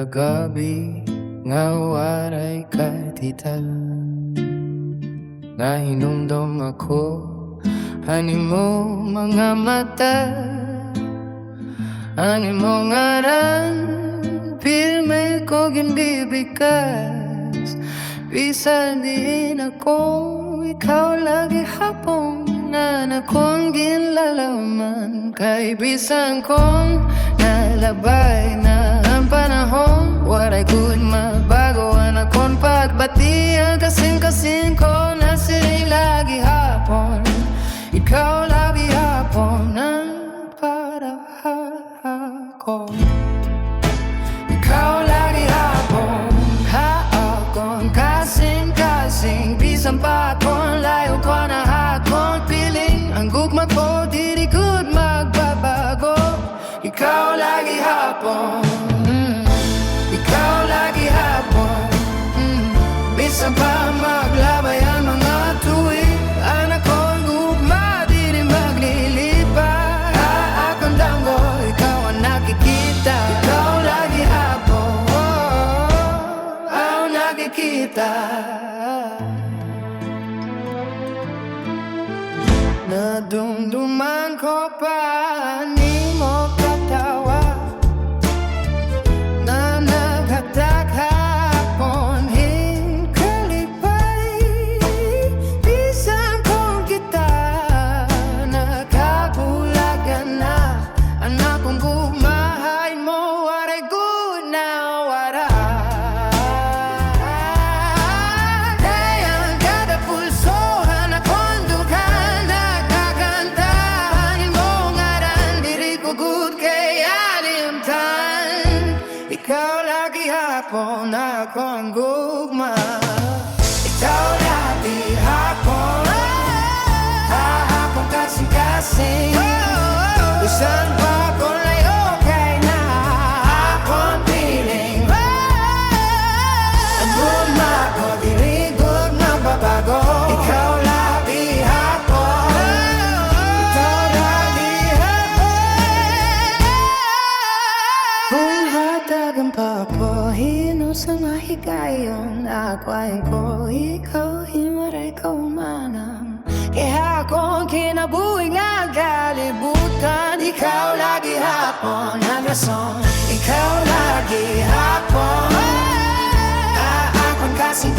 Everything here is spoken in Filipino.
Kagabi nga waray katital, nahinumdum ako ani mo mga mata, ani mo ngaran pirme ko ginbibigas. Bisan din ako, ikaw lagi hapon na akong ginlalaman. Kay bisan kong nalabay na ang panahon, waray ko'y mabago ang akong pagbatian. Kasing-kasing ko na sila'y lagi hapon, ikaw lagi hapon ang para ako. Ikaw lagi hapon, haakon, kasing-kasing. Bisan pa akong layo ko na hakon, piling ang gugma ko, di good magbabago. Ikaw lagi hapon, ikaw lagi hapon, bisan pa maglabay ang mga tuwing. Anak ko'y gugma, di rin maglilipat. Haakon danggo, ikaw ang nakikita. Ikaw lagi hapon, ang nakikita. Nadumduman ko pa, ni mo katawa na naghatak hapon, hinkalipay. Bisan kong kita nakakulagan na, anak kong gumahay mo, waray good na waray. Dayang kada pulsohan akong dugan, nakakantahan mo ngaran, diri ko good kay alimtan. Ikaw lagi hapon, ako ang gugma. Ikaw lagi hapon, hahapon kasing-kasing. Bisan pa akong layo kay na akong piling. Ang gugma ko, diri good magbabago. Ikaw lagi hapon, ikaw lagi hapon. Kung hatag ang papohino sa mahigayon, akwain ko, ikaw himaray ko manam. Kaya akong kinabuhi nga kalibutan. Ikaw lagi hapon ang rason, ikaw lagi hapon. Akong kasing